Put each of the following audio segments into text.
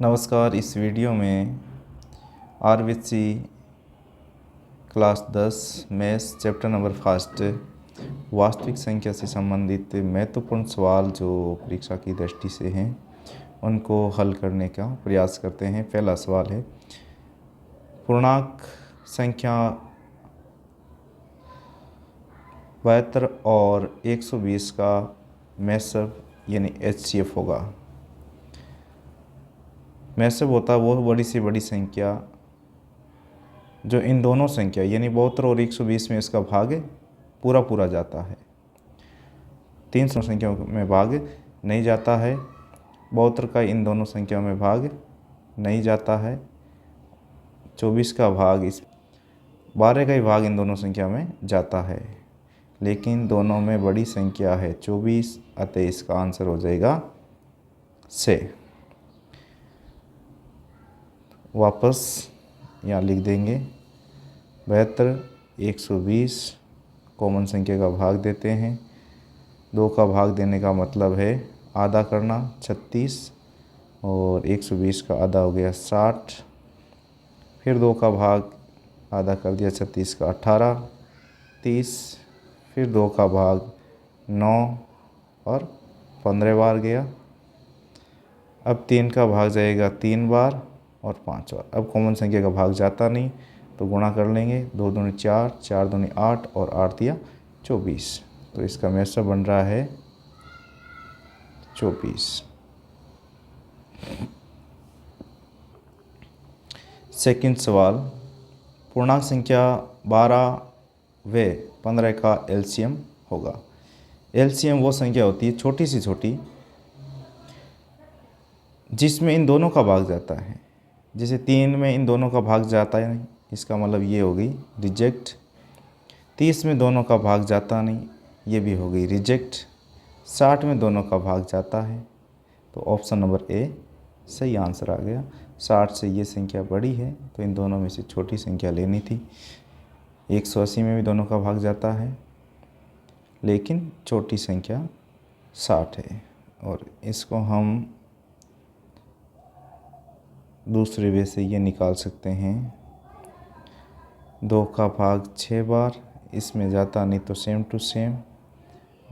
नमस्कार। इस वीडियो में RBC class 10 maths chapter number first वास्तविक संख्या से संबंधित महत्वपूर्ण सवाल जो परीक्षा की दृष्टि से हैं उनको हल करने का प्रयास करते हैं। पहला सवाल है, पूर्णांक संख्या 72 और 120 का मैसब यानी एचसीएफ होगा। मैसब होता है वो बड़ी से बड़ी संख्या जो इन दोनों संख्या यानी 72 और 120 में इसका भाग पूरा जाता है। 300 संख्याओं में भाग नहीं जाता है। 72 का इन दोनों संख्याओं में भाग नहीं जाता है। 24 का भाग 12 का ही भाग इन दोनों संख्या में जाता है, लेकिन दोनों में बड़ी संख्या है 24, अतः इसका आंसर हो जाएगा से। वापस यहाँ लिख देंगे 72, 120 कॉमन संख्या का भाग देते हैं। 2 का भाग देने का मतलब है आधा करना 36, और 120 का आधा हो गया 60। फिर 2 का भाग आधा कर दिया 36 का 18, 30। फिर 2 का भाग 9 और 15 बार गया। अब 3 का भाग जाएगा 3 बार और 5 बार। अब कॉमन संख्या का भाग जाता नहीं तो गुणा कर लेंगे। 2 दूनी 4, 4 दूनी 8 और 8 दिया 24। तो इसका मैसब बन रहा है 24। सेकंड सवाल, पूर्णांक संख्या 12 व 15 का एलसीएम होगा। एलसीएम वो संख्या होती है छोटी से छोटी जिसमें इन दोनों का भाग जाता है। जैसे 3 में इन दोनों का भाग जाता है नहीं, इसका मतलब ये हो गई रिजेक्ट। 30 में दोनों का भाग जाता नहीं, ये भी हो गई रिजेक्ट। 60 में दोनों का भाग जाता है, तो ऑप्शन नंबर ए सही आंसर आ गया। 60 से ये संख्या बड़ी है तो इन दोनों में से छोटी संख्या लेनी थी। 180 में भी दोनों का भाग जाता है, लेकिन छोटी संख्या 60 है। और इसको हम दूसरे वे से ये निकाल सकते हैं, 2 का भाग 6 बार, इसमें जाता नहीं तो सेम टू सेम।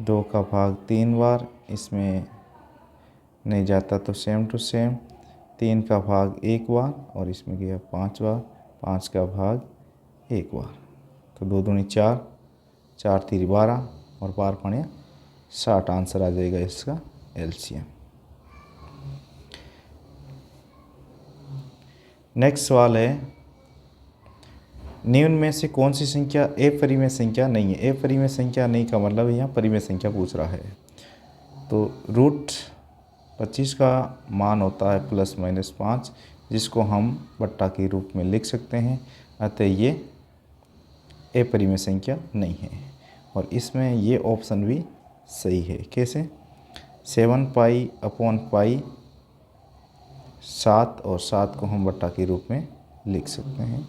2 का भाग 3 बार, इसमें नहीं जाता तो सेम टू सेम। 3 का भाग 1 बार और इसमें गया 5 बार। 5 का भाग 1 बार, तो 2 दूनी 4, 4 3 12 और 12 5 60 आंसर आ जाएगा इसका एलसीएम। नेक्स्ट सवाल है, निम्न में से कौन सी संख्या अपरिमेय संख्या नहीं है। अपरिमेय संख्या नहीं का मतलब यहाँ परिमेय संख्या पूछ रहा है। तो रूट 25 का मान होता है ±5, जिसको हम बट्टा के रूप में लिख सकते हैं, अतः ये अपरिमेय संख्या नहीं है। और इसमें ये ऑप्शन भी सही है। कैसे? 7π/π 7 और 7 को हम बट्टा के रूप में लिख सकते हैं।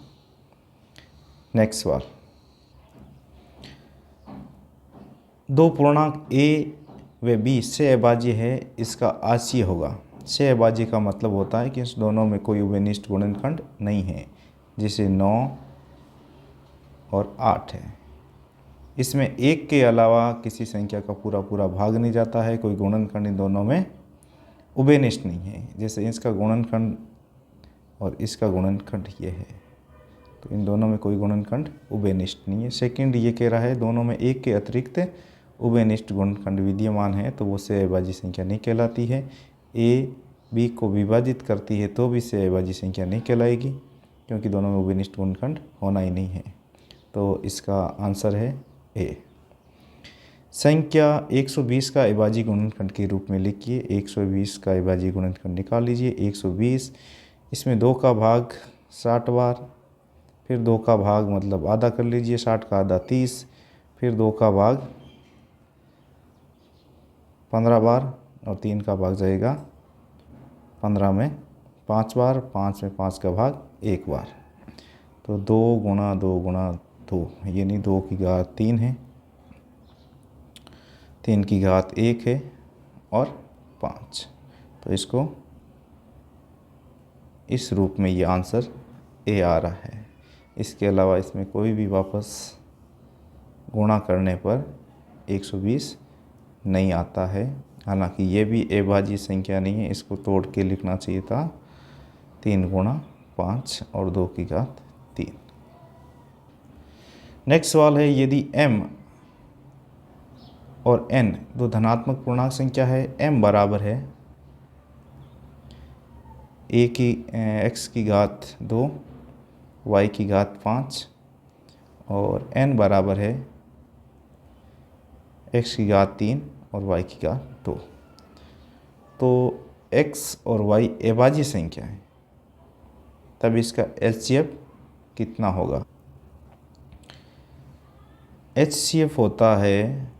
नेक्स्ट सवाल, 2 पूर्णांक ए व बी से अभाज्य है, इसका आशीय होगा। से अभाज्य का मतलब होता है कि इस दोनों में कोई उभयनिष्ठ गुणनखंड नहीं है, जैसे 9 और 8 है। इसमें 1 के अलावा किसी संख्या का पूरा भाग नहीं जाता है। कोई गुणनखंड इन दोनों में उभयनिष्ठ नहीं है। जैसे इसका गुणनखंड और इसका गुणनखंड ये है, तो इन दोनों में कोई गुणनखंड उभयनिष्ठ नहीं है। सेकंड ये कह रहा है दोनों में 1 के अतिरिक्त उभयनिष्ठ गुणनखंड विद्यमान है, तो वो से अभाज्य संख्या नहीं कहलाती है। ए बी को विभाजित करती है तो भी से अभाज्य संख्या नहीं कहलाएगी, क्योंकि दोनों में उभयनिष्ठ गुणनखंड होना ही नहीं है। तो इसका आंसर है ए। संख्या 120 का अभाज्य गुणनखंड के रूप में लिखिए। 120 का अभाज्य गुणनखंड निकाल लीजिए। 120, इसमें 2 का भाग 60 बार, फिर 2 का भाग मतलब आधा कर लीजिए, 60 का आधा 30, फिर 2 का भाग 15 बार और 3 का भाग जाएगा 15 में 5 बार, 5 में 5 का भाग 1 बार। तो 2 गुणा 2 गुणा 2 यानी 2 की घात 3 है, 3 की घात 1 है और 5। तो इसको इस रूप में ये आंसर ए आ रहा है। इसके अलावा इसमें कोई भी वापस गुणा करने पर 120 नहीं आता है। हालांकि ये भी अभाज्य संख्या नहीं है, इसको तोड़ के लिखना चाहिए था 3 गुणा 5 और 2 की घात 3। नेक्स्ट सवाल है, यदि m और n दो धनात्मक पूर्णांक संख्या है, m बराबर है x की घात 2 y की घात 5 और n बराबर है x की घात 3 और y की घात 2, तो x और y अभाज्य संख्या है, तब इसका HCF कितना होगा। HCF होता है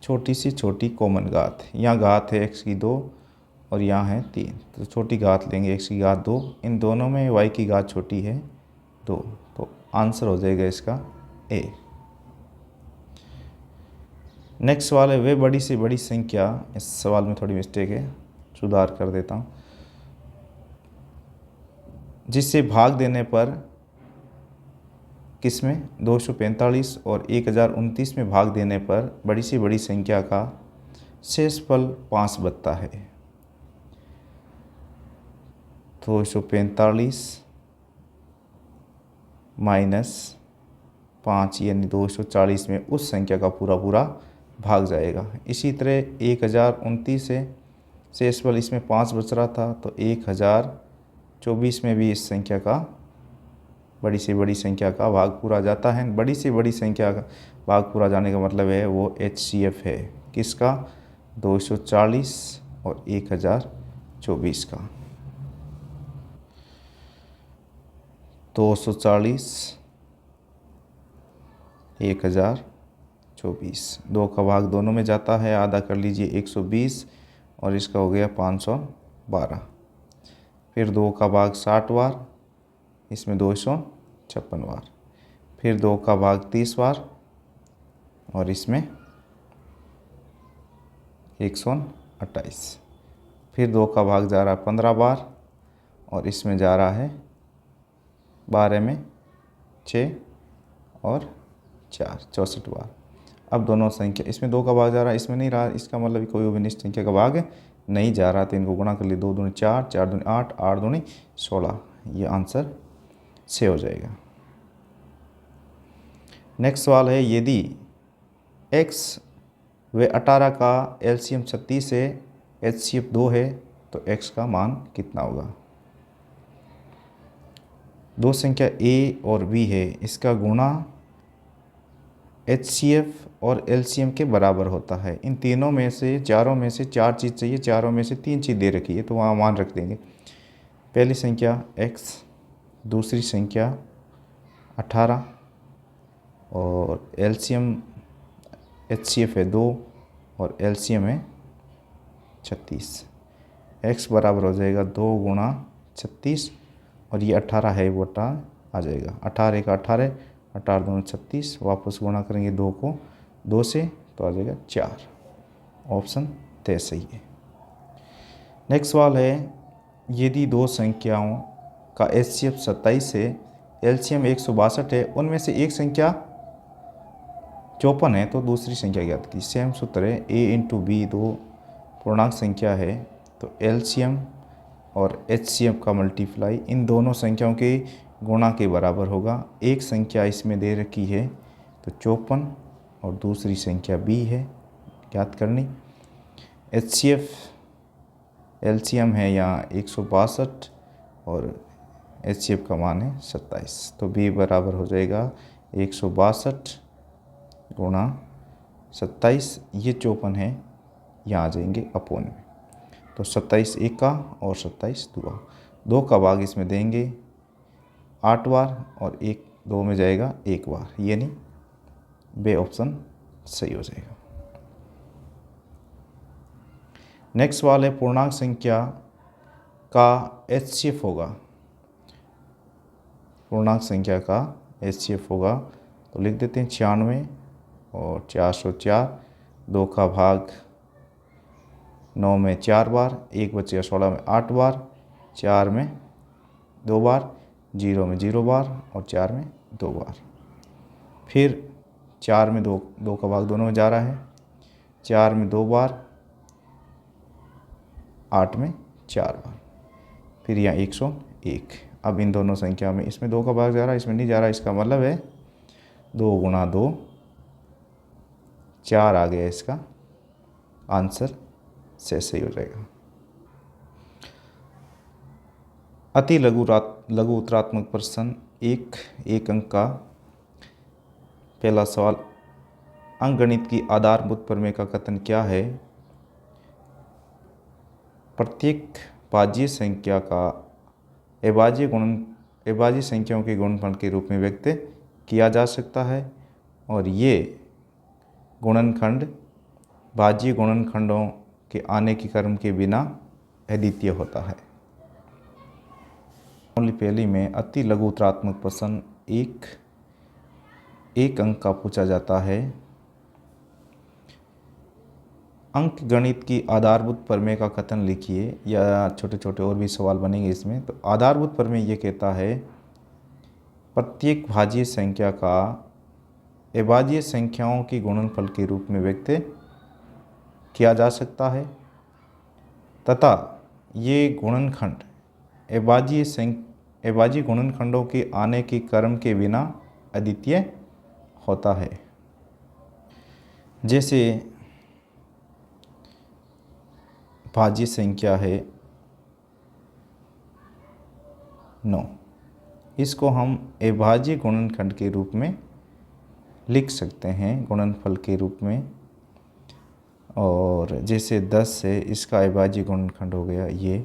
छोटी से छोटी कॉमन घात। यहाँ घात है x की 2 और यहाँ है 3, तो छोटी घात लेंगे x की घात 2, इन दोनों में y की घात छोटी है 2, तो आंसर हो जाएगा इसका A। नेक्स्ट सवाल है, वे बड़ी से बड़ी संख्या, इस सवाल में थोड़ी मिस्टेक है, सुधार कर देता हूँ, जिससे भाग देने पर किसमें 245 और 1029 में भाग देने पर बड़ी से बड़ी संख्या का शेषफल 5 बनता है। 245 माइनस 5 यानी 240 में उस संख्या का पूरा भाग जाएगा। इसी तरह 1029 से शेषफल इसमें 5 बच रहा था, तो 1024 में भी इस संख्या का, बड़ी से बड़ी संख्या का भाग पूरा जाता है। बड़ी से बड़ी संख्या का भाग पूरा जाने का मतलब है वो HCF है किसका, 240 और 1024 का। 240 1024, 2 का भाग दोनों में जाता है, आधा कर लीजिए 120 और इसका हो गया 512। फिर 2 का भाग 60 बार, इसमें 256 बार। फिर 2 का भाग 30 बार और इसमें 128। फिर 2 का भाग जा रहा है 15 बार और इसमें जा रहा है 12 में 6 और 4, 64 बार। अब दोनों संख्या, इसमें 2 का भाग जा रहा है, इसमें नहीं रहा, इसका मतलब कोई अभिनिष्ट संख्या का भाग नहीं जा रहा, तो इनको गुणा कर लिए, 2 दूनी 4, 4 दूनी 8, 8 दूनी 16, ये आंसर से हो जाएगा। नेक्स्ट सवाल है, यदि x व 18 का LCM 36 है, HCF 2 है, तो x का मान कितना होगा। दो संख्या a और b है, इसका गुणा HCF और LCM के बराबर होता है। इन तीनों में से, चारों में से 4 चीज़ चाहिए, चारों में से 3 चीज़ दे रखी है, तो वहाँ मान रख देंगे। पहली संख्या x, दूसरी संख्या 18 और LCM HCF है 2 और LCM है 36। x बराबर हो जाएगा 2 गुणा 36 और ये 18 है, वो 18 आ जाएगा, 18 का 18, 18 दूनी 36, वापस गुणा करेंगे 2 को 2 से, तो आ जाएगा 4। ऑप्शन तय सही है। नेक्स्ट सवाल है, यदि दो संख्याओं का HCF 27 है, LCM 162 है, उनमें से एक संख्या 54 है, तो दूसरी संख्या ज्ञात की। सेम सूत्र है, a इंटू b दो पूर्णांक संख्या है, तो LCM और HCF का मल्टीप्लाई इन दोनों संख्याओं के गुणा के बराबर होगा। एक संख्या इसमें दे रखी है तो 54 और दूसरी संख्या b है, ज्ञात करनी। HCF LCM है यहाँ 162 और HCF का मान है 27, तो b बराबर हो जाएगा 162 गुणा 27, ये 54 है, यहाँ आ जाएंगे अपोन में, तो 27 एका और 27 दुआ, 2 का भाग इसमें देंगे 8 बार और 1 2 में जाएगा 1 बार, यानी बे ऑप्शन सही हो जाएगा। नेक्स्ट सवाल है, पूर्णांक संख्या का HCF होगा। पूर्णांक संख्या का HCF होगा तो लिख देते हैं 96 और 404, 2 का भाग 9 में 4 बार, 1 बचेगा 16 में 8 बार, 4 में 2 बार, 0 में 0 बार और 4 में 2 बार। फिर 4 में 2 का भाग दोनों में जा रहा है, 4 में 2 बार, 8 में 4 बार। फिर यहाँ 101। अब इन दोनों संख्या में इसमें 2 का भाग जा रहा है, इसमें नहीं जा रहा। इसका मतलब है 2 गुणा 2 4 आ गया। इसका आंसर से सही हो जाएगा। अति लघु उत्तरात्मक प्रश्न एक अंक का पहला सवाल, अंकगणित की आधारभूत प्रमेय का कथन क्या है? प्रत्येक भाज्य संख्या का अभाज्य संख्याओं के गुणनफल के रूप में व्यक्त किया जा सकता है और ये गुणनखंड भाज्य गुणनखंडों के आने के क्रम के बिना अद्वितीय होता है। पहली में अति लघु उत्तरात्मक प्रश्न एक अंक का पूछा जाता है। अंक गणित की आधारभूत प्रमेय का कथन लिखिए, या छोटे छोटे और भी सवाल बनेंगे इसमें। तो आधारभूत प्रमेय ये कहता है प्रत्येक भाज्य संख्या का अभाज्य संख्याओं के गुणनफल के रूप में व्यक्त किया जा सकता है तथा ये गुणनखंड अभाज्य गुणनखंडों के आने के क्रम के बिना अद्वितीय होता है। जैसे भाज्य संख्या है 9, इसको हम अभाज्य गुणनखंड के रूप में लिख सकते हैं, गुणनफल के रूप में। और जैसे 10 है, इसका अभाज्य गुणनखंड हो गया ये।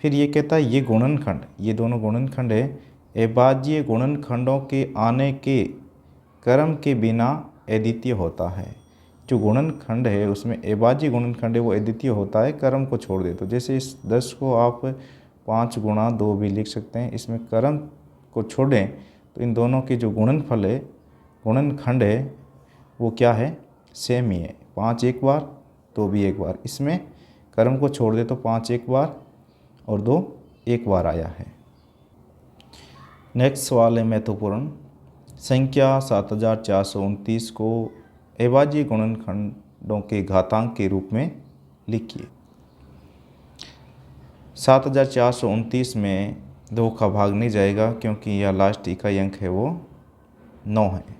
फिर ये कहता है ये गुणनखंड, ये दोनों गुणनखंड है, अभाज्य गुणनखंडों के आने के क्रम के बिना अद्वितीय होता है। जो गुणनखंड है उसमें अभाज्य गुणनखंड है वो अद्वितीय होता है, क्रम को छोड़ दे तो। जैसे इस 10 को आप 5 गुणा 2 भी लिख सकते हैं। इसमें क्रम को छोड़ें तो इन दोनों के जो गुणनफल है, गुणनखंड है, वो क्या है? सेम ही है। 5 एक बार, 2 भी एक बार। इसमें क्रम को छोड़ दे तो 5 एक बार और 2 एक बार आया है। नेक्स्ट सवाल है महत्वपूर्ण। संख्या 7429 को अभाज्य गुणनखंडों के घातांक के रूप में लिखिए। 7429 में 2 का भाग नहीं जाएगा क्योंकि यह लास्ट इकाई अंक है वो 9 है।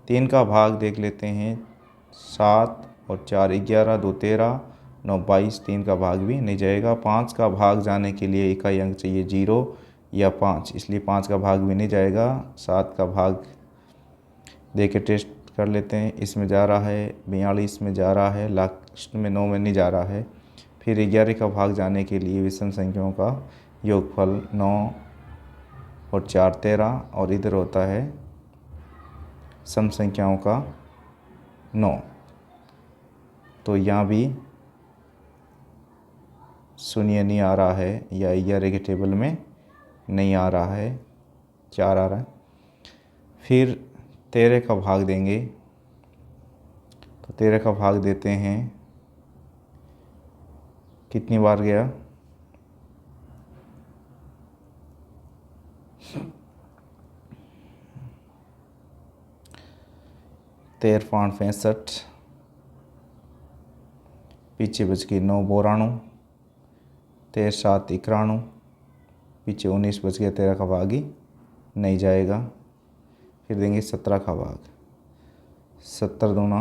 3 का भाग देख लेते हैं। 7 और 4 11, 2 13, 9 22। 3 का भाग भी नहीं जाएगा। 5 का भाग जाने के लिए इकाई अंक चाहिए 0 या 5, इसलिए 5 का भाग भी नहीं जाएगा। 7 का भाग दे के टेस्ट कर लेते हैं। इसमें जा रहा है 42 में जा रहा है, लास्ट में 9 में नहीं जा रहा है। फिर 11 का भाग जाने के लिए विषम संख्याओं का योगफल 9 और 4 13, और इधर होता है सम संख्याओं का 9। तो यहाँ भी शून्य नहीं आ रहा है, या 11 के टेबल में नहीं आ रहा है, 4 आ रहा है। फिर 13 का भाग देंगे तो 13 का भाग देते हैं, कितनी बार गया? तेरह 5 65, पीछे बच गई 9 92, 13 7 91, पीछे 19 बच गया। 13 का भाग ही नहीं जाएगा। फिर देंगे 17 का भाग। 70 दूना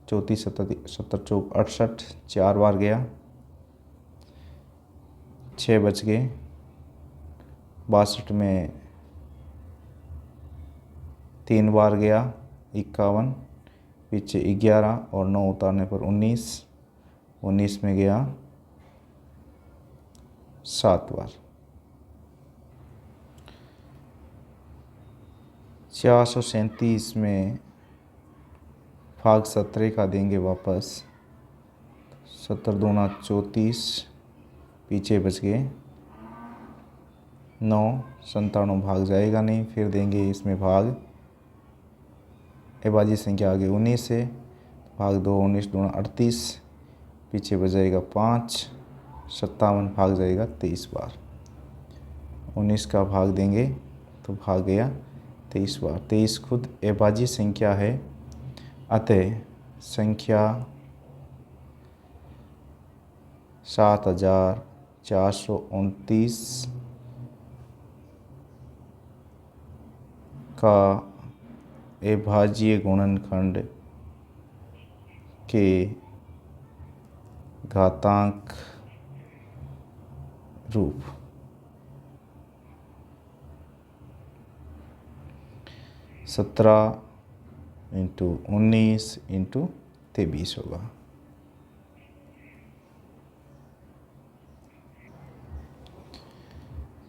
34, 70 चौक 68, 4 बार गया। 6 बच गए। 62 में 3 बार गया 51, पीछे 11 और 9 उतारने पर 19 में गया 7 बार। 437 में भाग 17 का देंगे वापस। 70 दूना 34, पीछे बच गए 9, 97 भाग जाएगा नहीं। फिर देंगे इसमें भाग, अभाज्य संख्या आगे 19 है, भाग 2 19 दूना 38, पीछे बच जाएगा 5, 57 भाग जाएगा 23 बार। 19 का भाग देंगे तो भाग गया 23 बार। 23 खुद अभाज्य संख्या है, अतः संख्या 7429 का अभाज्य गुणनखंड के घातांक रूप 17 × 19 × 23 होगा।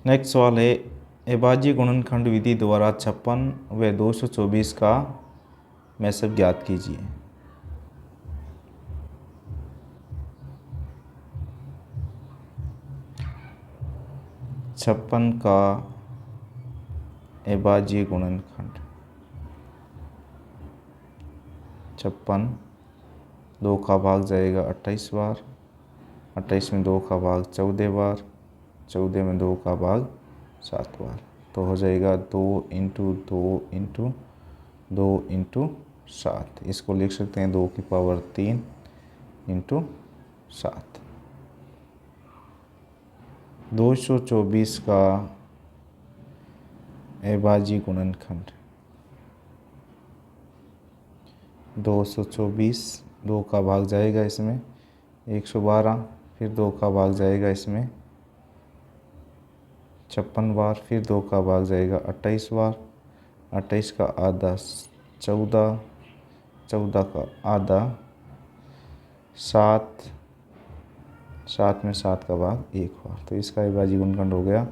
नेक्स्ट सवाल है, अभाज्य गुणनखंड विधि द्वारा 56 व 224 का मैसब ज्ञात कीजिए। छप्पन का अभाज्य गुणनखंड, 56 2 का भाग जाएगा 28 बार, 28 में 2 का भाग 14 बार, 14 में 2 का भाग 7 बार, तो हो जाएगा 2 × 2 × 2 × 7। इसको लिख सकते हैं 2 की पावर 3 × 7। 224 का अभाज्य गुणनखंड, 224 2 का भाग जाएगा इसमें 112, फिर 2 का भाग जाएगा इसमें 56 बार, फिर 2 का भाग जाएगा 28 बार, 28 का आधा 14, 14 का आधा 7, 7 में 7 का भाग 1 बार, तो इसका अभाज्य गुणनखंड हो गया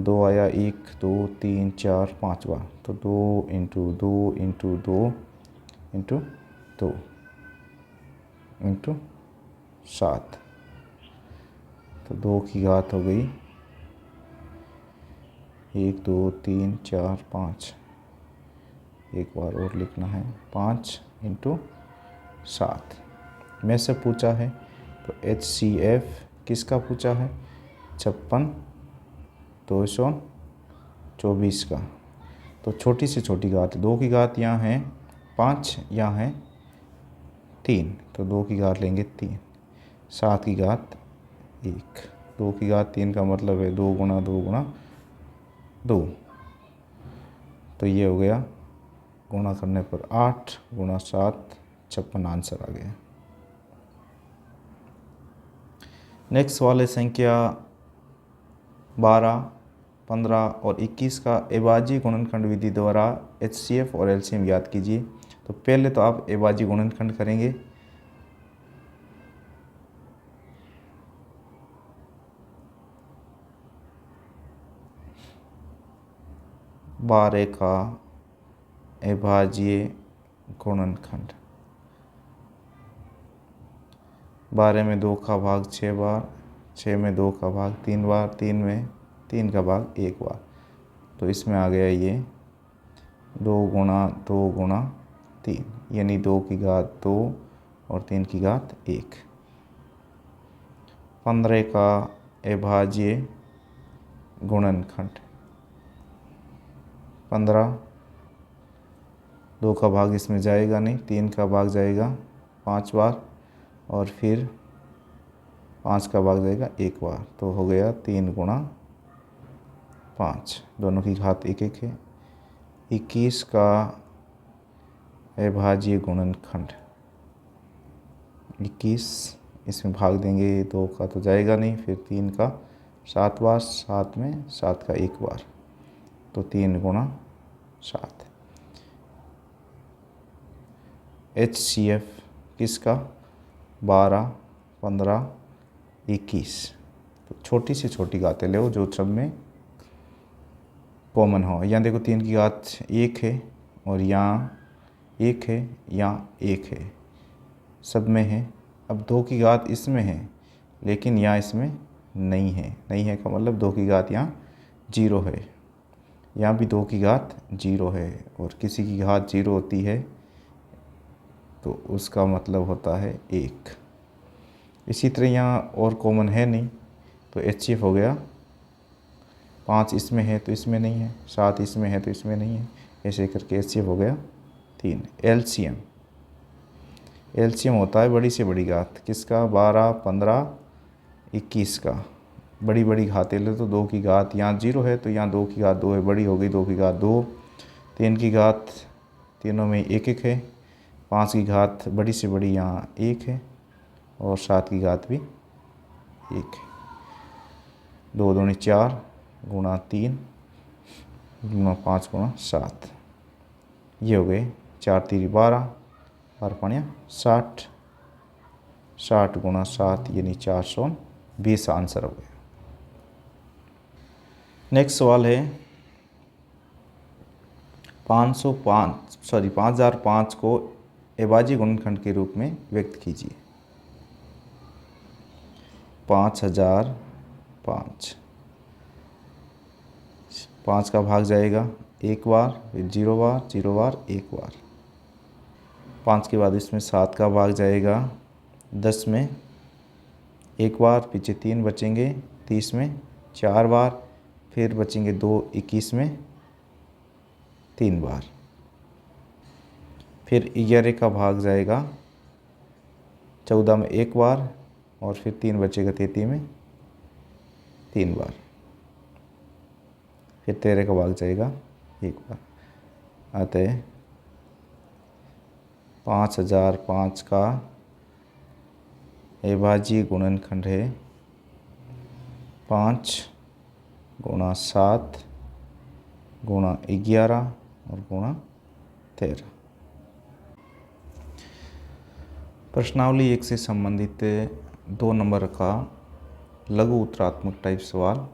2 आया 1 2 3 4 5 बार, तो 2 × 2 × 2 × 2 × 7, तो 2 की घात हो गई 1 2 3 4 5, एक बार और लिखना है 5 × 7 में से पूछा है, तो HCF किसका पूछा है 56 224 का, तो छोटी से छोटी घात 2 की घात यहाँ है 5, यहाँ है 3, तो 2 की घात लेंगे 3, 7 की घात 1, 2 की घात 3 का मतलब है 2 × 2 × 2, तो ये हो गया गुणा करने पर 8 × 7 56 आंसर आ गया। नेक्स्ट सवाल है संख्या 12, 15 और 21 का अभाज्य गुणनखंड विधि द्वारा HCF और LCM ज्ञात कीजिए। तो पहले तो आप अभाज्य गुणनखंड करेंगे, बारह का अभाज्य गुणनखंड, 12 में 2 का भाग 6 बार, 6 में 2 का भाग 3 बार, 3 में 3 का भाग 1 बार, तो इसमें आ गया ये 2 × 2 × 3, यानी 2 की घात 2 और 3 की घात 1। 15 का अभाज्य गुणनखंड, 15 2 का भाग इसमें जाएगा नहीं, 3 का भाग जाएगा 5 बार और फिर 5 का भाग जाएगा 1 बार, तो हो गया 3 × 5, दोनों की घात 1 1 है। 21 का अभाज्य गुणनखंड, 21 इसमें भाग देंगे 2 का तो जाएगा नहीं, फिर 3 का 7 बार, 7 में 7 का 1 बार, तो 3 × 7। HCF किसका 12, 15, 21, तो छोटी से छोटी घातें ले जो सब में कॉमन हो। यहाँ देखो 3 की घात 1 है और यहाँ 1 है, यहाँ 1 है, सब में है। अब 2 की घात इसमें है लेकिन यहाँ इसमें नहीं है, नहीं है का मतलब 2 की घात यहाँ 0 है, यहाँ भी 2 की घात 0 है, और किसी की घात 0 होती है तो उसका मतलब होता है 1। इसी तरह यहाँ और कॉमन है नहीं, तो HCF हो गया 5 इसमें है तो इसमें नहीं है, 7 इसमें है तो इसमें नहीं है, ऐसे करके HCF हो गया 3। एलसीएम होता है बड़ी से बड़ी घात किसका, 12, 15, 21 का। बड़ी बड़ी घातें ले तो 2 की घात, यहाँ 0 है तो यहाँ 2 की घात 2 है, बड़ी हो गई 2 की घात 2। 3 की घात तीनों में 1 है। 5 की घात बड़ी से बड़ी यहाँ 1 है और 7 की घात भी 1 है। 2 दूनी 4 गुणा 3 गुणा 5 गुणा 7, ये हो गए 4 तीरी 12 और 5 60। 60 गुणा 7 यानी 420 आंसर हो गया। नेक्स्ट सवाल है 5005 को अभाज्य गुणनखंड के रूप में व्यक्त कीजिए। 5005, 5 का भाग जाएगा 1 बार, फिर 0 बार, 0 बार, 1 बार। 5 के बाद इसमें 7 का भाग जाएगा 10 में 1 बार, पीछे 3 बचेंगे 30 में 4 बार, फिर बचेंगे 2 21 में 3 बार। फिर 11 का भाग जाएगा 14 में 1 बार और फिर 3 बचेगा 33 में 3 बार। फिर 13 का भाग जाएगा 1 बार। अतः 5005 का अभाज्य गुणनखंड है 5 गुणा 7 गुणा 11 और गुणा 13। प्रश्नावली 1 से संबंधित 2 नंबर का लघु उत्तरात्मक टाइप सवाल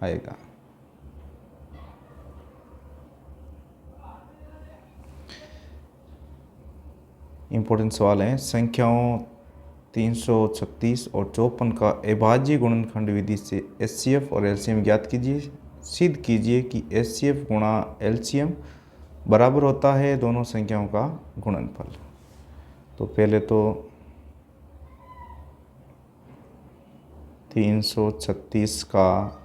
आएगा। इम्पोर्टेंट सवाल है, संख्याओं 336 और 54 का अभाज्य गुणनखंड विधि से HCF और LCM ज्ञात कीजिए। सिद्ध कीजिए कि HCF गुणा LCM बराबर होता है दोनों संख्याओं का गुणनफल। तो पहले तो 336 का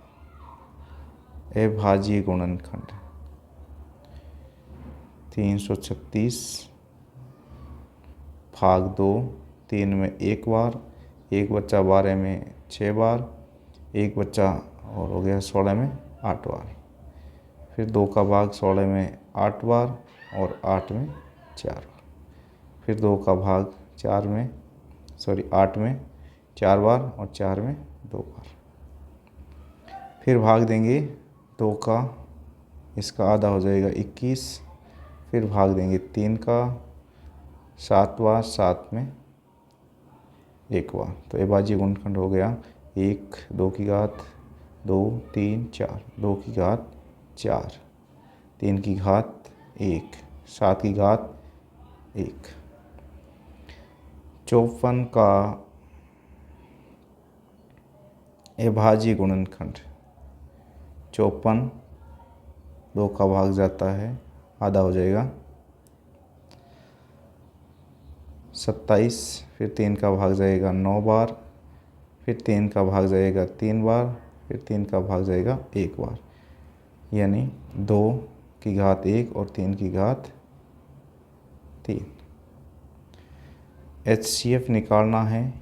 अभाज्य गुणनखंड 336 भाग 2, 3 में 1 बार, 1 बच्चा 12 में 6 बार, 1 बच्चा और हो गया 16 में 8 बार। फिर 2 का भाग 16 में 8 बार और 8 में 4 बार। फिर 2 का भाग 8 में 4 बार और 4 में 2 बार। फिर भाग देंगे 2 का, इसका आधा हो जाएगा 21। फिर भाग देंगे 3 का 7 बार, 7 में 1 बार। तो अभाज्य गुणनखंड हो गया 1, 2 की घात 2, 3, 4, 2 की घात 4, 3 की घात 1, 7 की घात 1। 54 का अभाज्य गुणनखंड 54, 2 का भाग जाता है, आधा हो जाएगा 27। फिर 3 का भाग जाएगा 9 बार, फिर 3 का भाग जाएगा 3 बार, फिर 3 का भाग जाएगा 1 बार, यानी 2 की घात 1 और 3 की घात 3। HCF निकालना है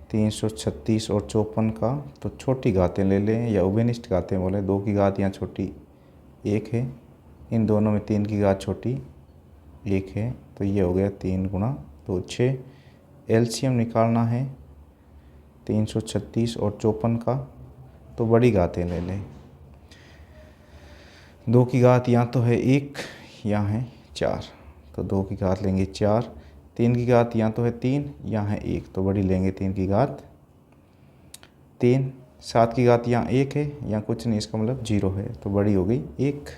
336 और 54 का। तो छोटी घातें ले लें या उभयनिष्ठ घातें बोले। 2 की घात यहाँ छोटी 1 है, इन दोनों में 3 की घात छोटी 1 है, तो ये हो गया 3 गुणा 2 6। LCM निकालना है 336 और 54 का। तो बड़ी घातें ले लें। 2 की घात यहाँ तो है 1, यहाँ है 4, तो 2 की घात लेंगे 4। 3 की घात यहाँ तो है 3, यहाँ है 1, तो बड़ी लेंगे 3 की घात 3। 7 की घात यहाँ 1 है, यहाँ कुछ नहीं, इसका मतलब 0 है, तो बड़ी हो गई 1।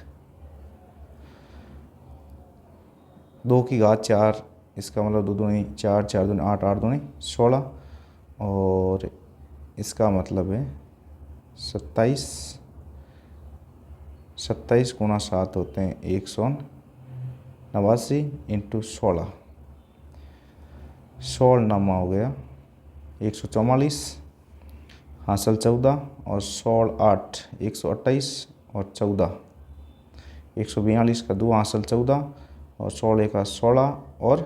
2 की घात 4, इसका मतलब 2 दूनी 4, 4 दूनी 8, 8 दूनी 16, और इसका मतलब है 27। 27 गुणा 7 होते हैं 189 इंटू 16, 16 नमा हो गया 144। हासिल 14 और 16 8 128 और 14 142 का 2 हासिल 14 और 16 का 16 और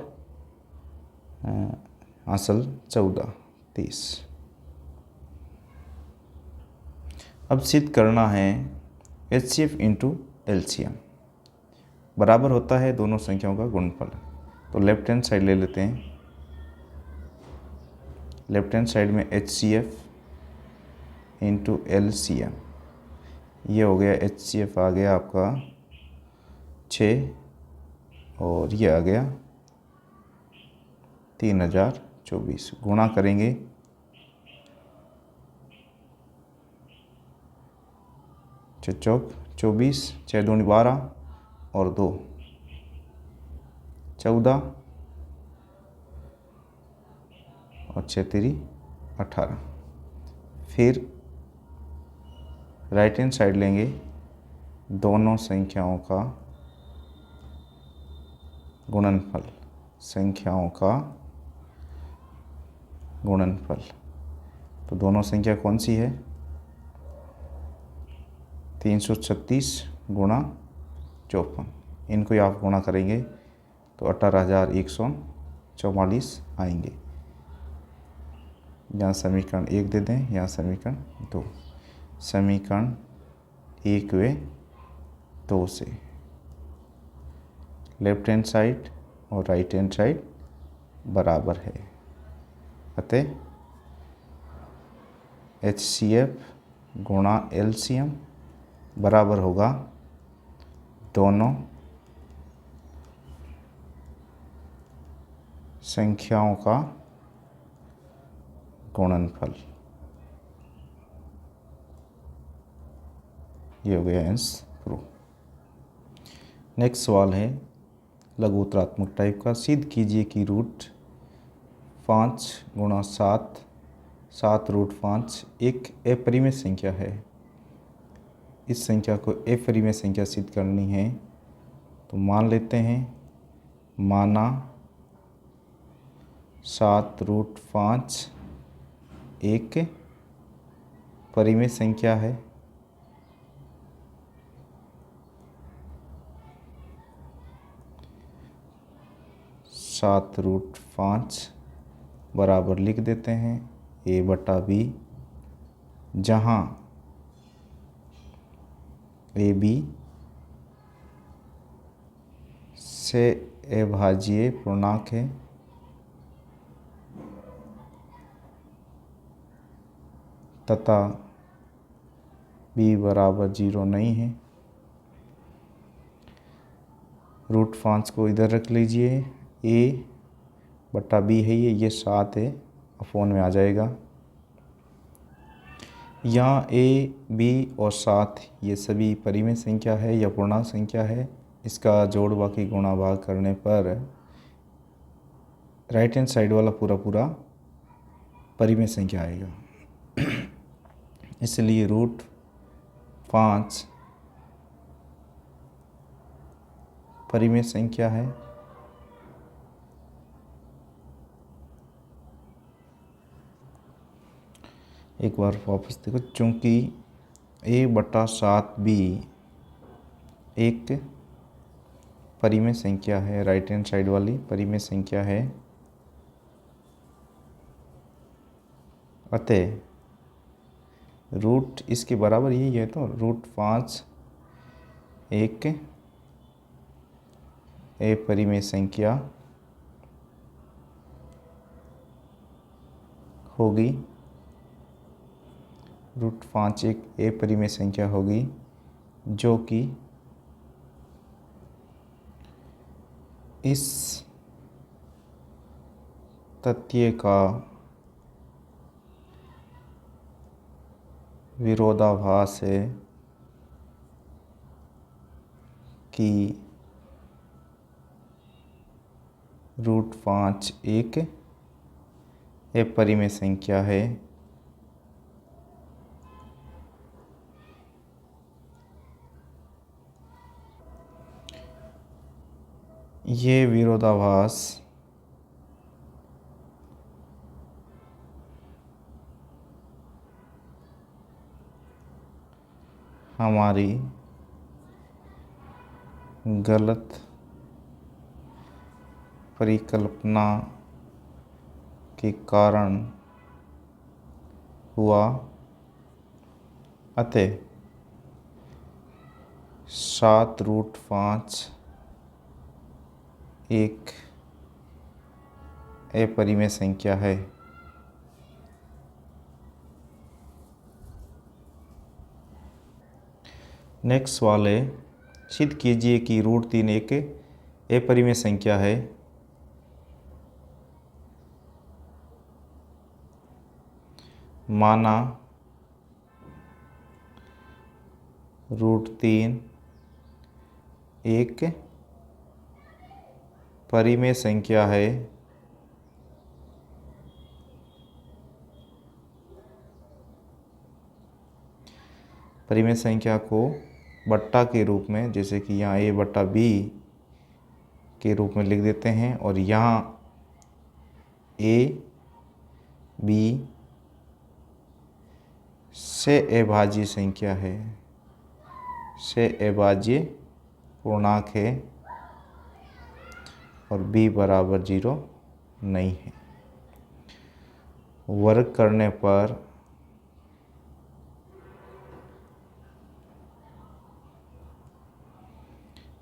हासिल 14 30। अब सिद्ध करना है HCF इंटू LCM बराबर होता है दोनों संख्याओं का गुणनफल। तो लेफ्ट हैंड साइड ले लेते हैं। लेफ्ट हैंड साइड में HCF इंटू LCM, ये हो गया HCF आ गया आपका 6 और ये आ गया 3024। गुणा करेंगे चौक 24, 6 दूनी 12 और 2 14 और 6 3 18। फिर राइट हैंड साइड लेंगे, दोनों संख्याओं का गुणनफल, संख्याओं का गुणनफल। तो दोनों संख्या कौन सी है? 336 गुणा 54। इनको ही आप गुणा करेंगे तो 18,144 आएंगे। यहाँ समीकरण 1 दे दें, यहाँ समीकरण 2। समीकरण 1 व 2 से लेफ्ट हैंड साइड और राइट हैंड साइड बराबर है, अतः HCF गुणा LCM बराबर होगा दोनों संख्याओं का गुणनफल। ये हो गया आंसर प्रूव। नेक्स्ट सवाल है लघु उत्तरात्मक टाइप का। सिद्ध कीजिए कि रूट 5 गुणा 7 7 रूट 5 एक अपरिमेय संख्या है। इस संख्या को अपरिमेय संख्या सिद्ध करनी है तो मान लेते हैं, माना 7 रूट 5 एक परिमेय संख्या है। सात रूट 5 बराबर लिख देते हैं A/B, जहाँ AB से अभाज्य पूर्णांक है तथा B बराबर 0 नहीं है। रूट 5 को इधर रख लीजिए, A/B है ये 7 है, अपोन में आ जाएगा। यहाँ A, B और 7 ये सभी परिमेय संख्या है या पूर्णांक संख्या है। इसका जोड़ बाकी गुणा भाग करने पर राइट हैंड साइड वाला पूरा परिमेय संख्या आएगा। इसलिए रूट 5 परिमेय संख्या है। एक बार वापस देखो, चूँकि A/7B एक परिमेय संख्या है, राइट हैंड साइड वाली परिमेय संख्या है, अतः रूट इसके बराबर यही है। तो रूट 5 एक अपरिमेय संख्या होगी। रूट 5 एक अपरिमेय संख्या होगी जो कि इस तथ्य का विरोधाभास है कि रूट 5 एक अपरिमेय संख्या है। ये विरोधाभास हमारी गलत परिकल्पना के कारण हुआ, अतः 7√5 एक अपरिमेय संख्या है। नेक्स्ट सवाल है, सिद्ध कीजिए कि √3 एक अपरिमेय संख्या है। माना √3 एक परिमेय संख्या है, परिमेय संख्या को बट्टा के रूप में, जैसे कि यहाँ a/b के रूप में लिख देते हैं, और यहाँ a b से अभाज्य संख्या है, से अभाज्य पूर्णांक है, और b बराबर 0 नहीं है। वर्ग करने पर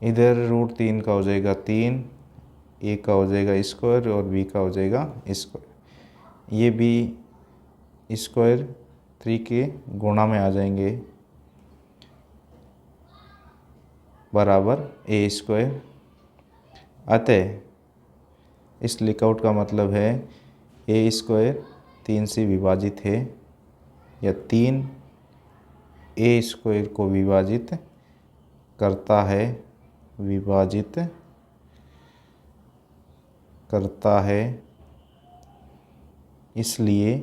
इधर √3 का हो जाएगा 3, a का हो जाएगा स्क्वायर और b का हो जाएगा स्क्वायर। ये b स्क्वायर 3 के गुणा में आ जाएंगे, बराबर a स्क्वायर। अतः इस लिखआउट का मतलब है a स्क्वायर 3 से विभाजित है, या 3 a स्क्वायर को विभाजित करता है, विभाजित करता है। इसलिए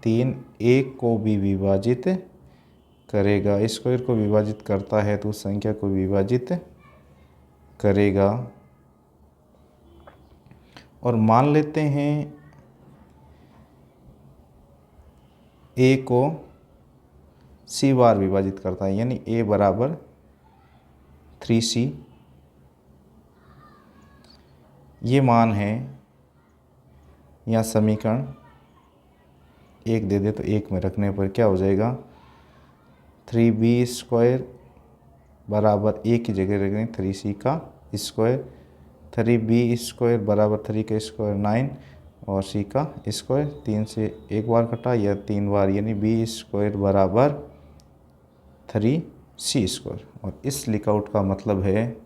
3 1 को भी विभाजित करेगा, स्क्वायर को विभाजित करता है तो उस संख्या को विभाजित करेगा। और मान लेते हैं a को c बार विभाजित करता है, यानी a बराबर 3c। ये मान है, या समीकरण 1 दे दे तो 1 में रखने पर क्या हो जाएगा, 3b स्क्वायर बराबर a की जगह रखें 3c का स्क्वायर, 3b स्क्वायर बराबर 3 का स्क्वायर 9 और c का स्क्वायर। 3 से एक बार कटा या 3 बार, यानी b स्क्वायर बराबर 3c स्क्वायर। और इस लिखआउट का मतलब है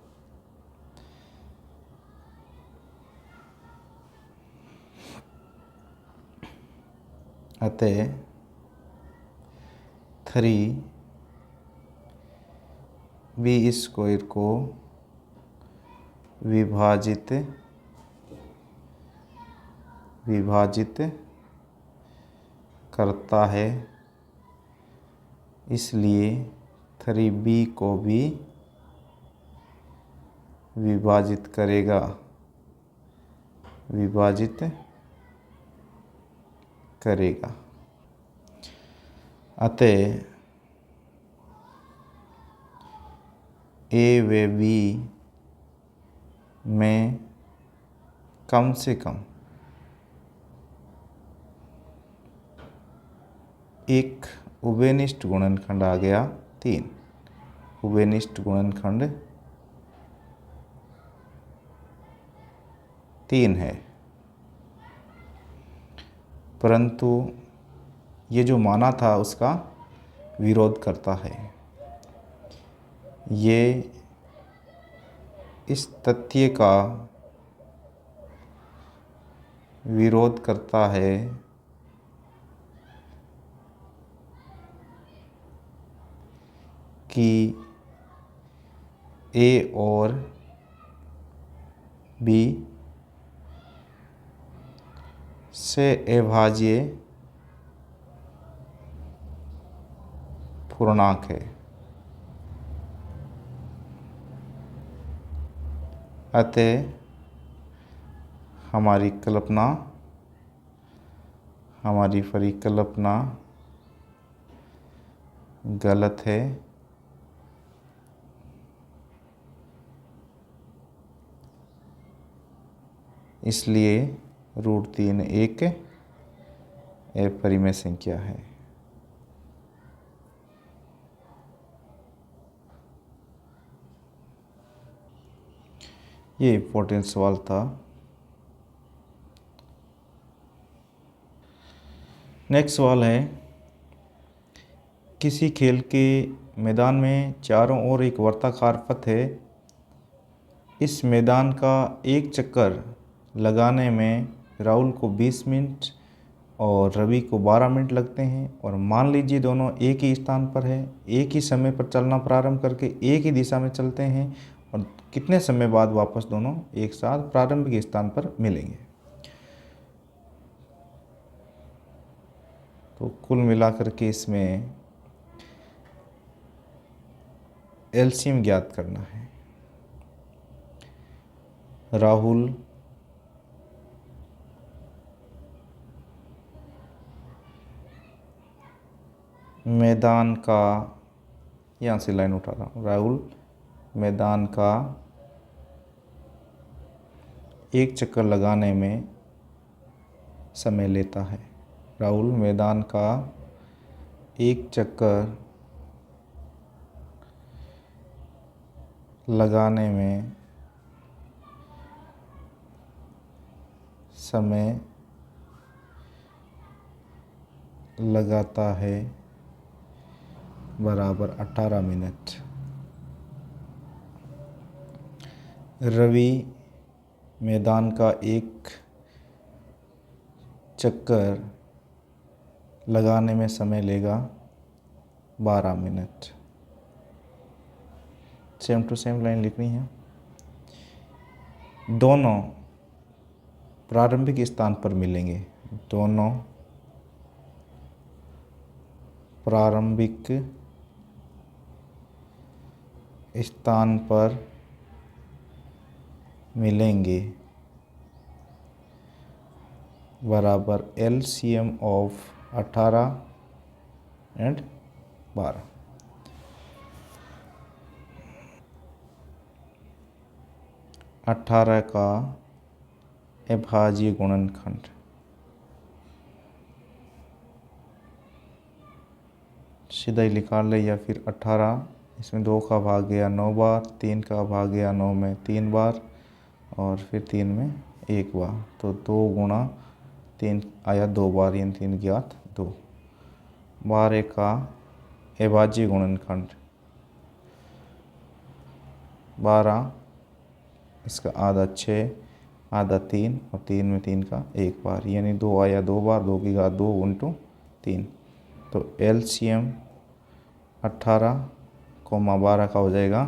अतः 3b स्क्वायर को विभाजित करता है, इसलिए 3b को भी विभाजित करेगा, विभाजित करेगा। अतः a व b में कम से कम एक उभयनिष्ठ गुणनखंड आ गया 3। उभयनिष्ठ गुणनखंड 3 है, परंतु ये जो माना था उसका विरोध करता है। ये इस तथ्य का विरोध करता है कि a और b से अभाज्य पूर्णांक है। अतः हमारी परिकल्पना गलत है। इसलिए √3 एक अपरिमेय संख्या है। ये इम्पोर्टेंट सवाल था। नेक्स्ट सवाल है, किसी खेल के मैदान में चारों ओर एक वर्ताकार पथ है। इस मैदान का एक चक्कर लगाने में राहुल को 20 मिनट और रवि को 12 मिनट लगते हैं, और मान लीजिए दोनों एक ही स्थान पर है, एक ही समय पर चलना प्रारंभ करके एक ही दिशा में चलते हैं, और कितने समय बाद वापस दोनों एक साथ प्रारंभिक स्थान पर मिलेंगे। तो कुल मिलाकर के इसमें एलसीएम ज्ञात करना है। राहुल मैदान का, यहाँ से लाइन उठा रहा हूँ, राहुल मैदान का एक चक्कर लगाने में समय लेता है। राहुल मैदान का एक चक्कर लगाने में समय लगाता है बराबर 18 मिनट। रवि मैदान का एक चक्कर लगाने में समय लेगा 12 minute. Same to same line लिखनी है। दोनों प्रारंभिक स्थान पर मिलेंगे। दोनों प्रारंभिक स्थान पर मिलेंगे बराबर LCM ऑफ 18 एंड 12। अठारह का अभाज्य गुणनखंड, सीधा ही निकाल ले, या फिर 18, इसमें 2 का भाग गया 9 बार, 3 का भाग गया 9 में 3 बार, और फिर 3 में 1 बार, तो 2 गुणा 3 आया 2 बार, यानी 3 ज्ञात 2। 12 का अभाज्य गुणनखंड 12, इसका आधा 6, आधा 3, और 3 में 3 का 1 बार, यानी 2 आया 2 बार, 2 की घात 2 × 3। तो LCM 18, 12 का हो जाएगा,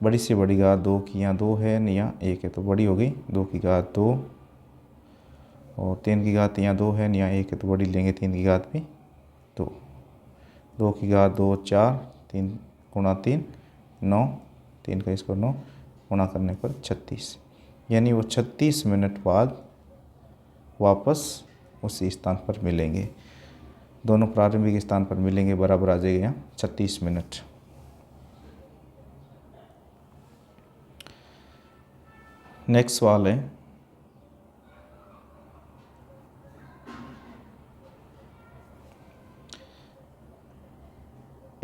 बड़ी से बड़ी घात 2 की, यहाँ 2 है यहाँ 1 है, तो बड़ी हो गई 2 की घात 2, और 3 की घात यहाँ 2 है यहाँ 1 है, तो बड़ी लेंगे 3 की घात भी 2, 2 की घात 2 4, 3 गुणा 3 9, 3 का स्क्वायर 9, गुणा करने पर 36, यानी वो 36 मिनट बाद वापस उसी स्थान पर मिलेंगे। दोनों प्रारंभिक स्थान पर मिलेंगे, बराबर आ जाएगा यहाँ 36 मिनट। नेक्स्ट सवाल है,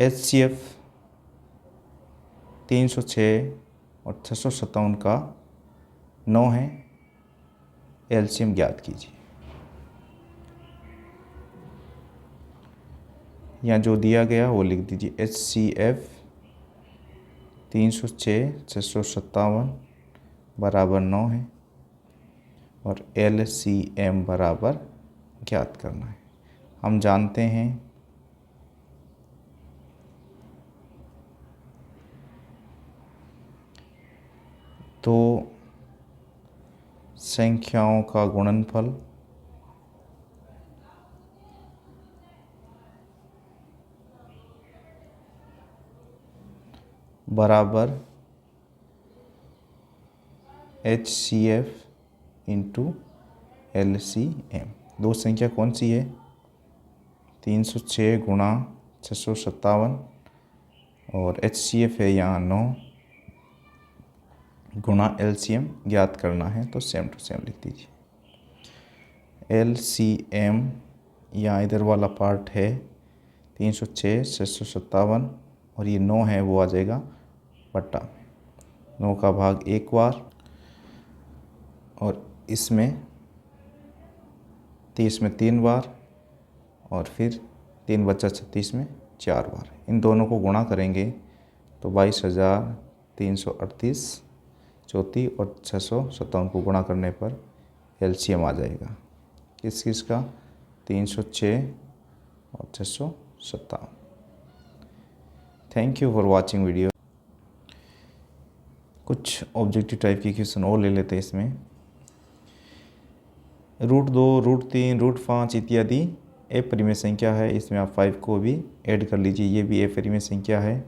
HCF 306 और 657 का 9 है, एलसीएम ज्ञात कीजिए। यहाँ जो दिया गया वो लिख दीजिए। HCF 306 657 बराबर 9 है, और LCM बराबर ज्ञात करना है। हम जानते हैं तो संख्याओं का गुणनफल बराबर HCF इंटू LCM। दो संख्या कौन सी है? 306 गुणा 657, और HCF है यहाँ 9 गुणा एलसीएम ज्ञात करना है तो सेम टू सेम लिख दीजिए। एलसीएम या इधर वाला पार्ट है 306, 657 और ये 9 है, वो आ जाएगा बट्टा 9 का भाग एक बार और इसमें 30 में 3 बार और फिर 3 बचा 36 में 4 बार। इन दोनों को गुणा करेंगे तो 22,338 चौथी और 657 को गुणा करने पर एलसीएम आ जाएगा किस किस का, 306 और 657। Thank you for watching video. कुछ ऑब्जेक्टिव टाइप की क्वेश्चन और ले लेते हैं इसमें। √2, √3, √5 इत्यादि अपरिमेय संख्या है, इसमें आप 5 को भी ऐड कर लीजिए, ये भी अपरिमेय संख्या है।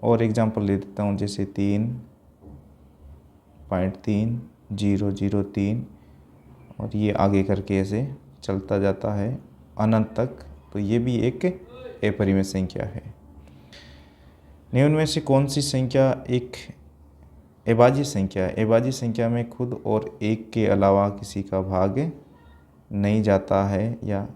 और एग्जांपल ले देता हूँ, जैसे 3.3003 और ये आगे करके ऐसे चलता जाता है अनंत तक, तो ये भी एक अपरिमेय संख्या है। निम्न में से कौन सी संख्या एक अभाज्य संख्या है? अभाज्य संख्या में खुद और एक के अलावा किसी का भाग नहीं जाता है, या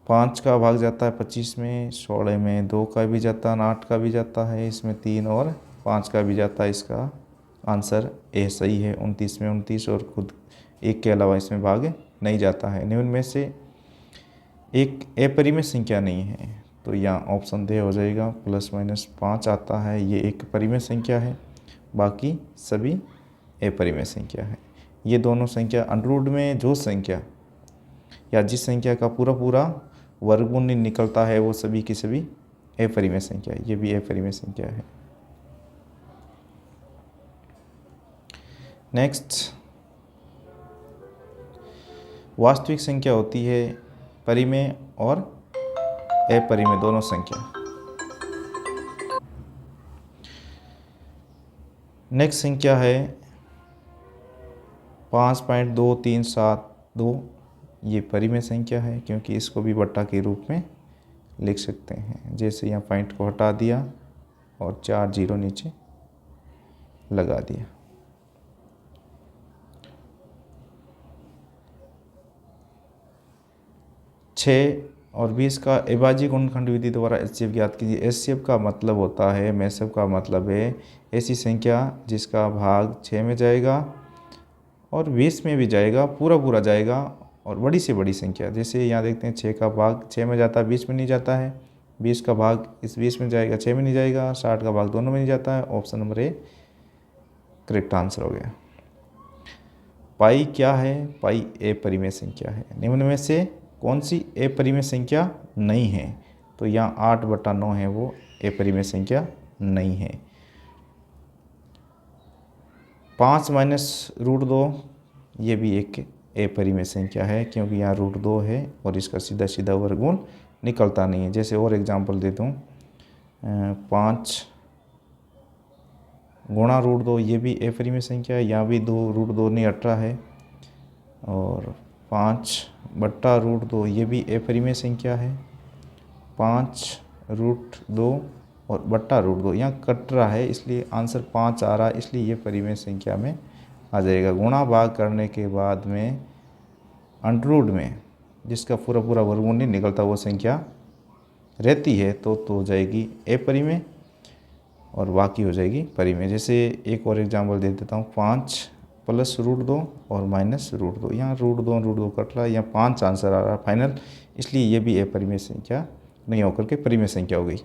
5 का भाग जाता है 25 में, 16 में 2 का भी जाता है, 8 का भी जाता है, इसमें 3 और 5 का भी जाता है। इसका आंसर ए सही है। 29 में 29 और खुद एक के अलावा इसमें भाग नहीं जाता है। निम्न में से एक अपरिमेय संख्या नहीं है, तो यहाँ ऑप्शन दे हो जाएगा। ±5 आता है, ये एक परिमेय संख्या है, बाकी सभी अपरिमेय संख्या है। ये दोनों संख्या अंडरवुड में जो संख्या या जिस संख्या का पूरा पूरा वर्गमूल निकलता है वो सभी की सभी अपरिमेय संख्या है, ये भी अपरिमेय संख्या है। नेक्स्ट, वास्तविक संख्या होती है परिमेय और अपरिमेय दोनों संख्या। नेक्स्ट संख्या है 5.2372, ये परिमेय संख्या है क्योंकि इसको भी बट्टा के रूप में लिख सकते हैं। जैसे यहाँ पॉइंट को हटा दिया और 4 जीरो नीचे लगा दिया। छः और 20 का अभाज्य गुणनखंड विधि द्वारा एचसीएफ ज्ञात कीजिए। एचसीएफ का मतलब होता है, मैसएफ का मतलब है ऐसी संख्या जिसका भाग 6 में जाएगा और 20 में भी जाएगा, पूरा पूरा जाएगा, और बड़ी से बड़ी संख्या। जैसे यहाँ देखते हैं 6 का भाग 6 में जाता है, 20 में नहीं जाता है। 20 का भाग इस 20 में जाएगा, 6 में नहीं जाएगा। 60 का भाग दोनों में नहीं जाता है। Option number A correct answer हो गया। पाई क्या है? पाई अपरिमेय संख्या है। निम्न में से कौन सी अपरिमेय संख्या नहीं है? तो यहाँ 8/9 है, वो अपरिमेय संख्या नहीं है। 5 - √2 ये भी एक अपरिमेय संख्या है क्योंकि यहाँ √2 है और इसका सीधा सीधा वर्गमूल निकलता नहीं है। जैसे और एग्जांपल देता हूँ, 5 गुणा √2 ये भी अपरिमेय संख्या है। यहाँ भी 2 √2 नहीं 18 है। और 5/√2 ये भी अपरिमेय संख्या है। 5√2 और बट्टा √2 यहाँ कट रहा है, इसलिए आंसर 5 आ रहा है, इसलिए ये परिमेय संख्या में आ जाएगा। गुणा भाग करने के बाद में अंडरवुड में जिसका पूरा पूरा वर्गमूल नहीं निकलता वो संख्या रहती है तो हो जाएगी अपरिमेय और बाकी हो जाएगी परिमेय। जैसे एक और एग्जांपल दे देता हूँ, 5 + √2 और -√2 यहाँ √2 कट रहा है, यहाँ 5 आंसर आ रहा है फाइनल, इसलिए ये भी अपरिमेय संख्या नहीं होकर के परिमेय संख्या हो गई।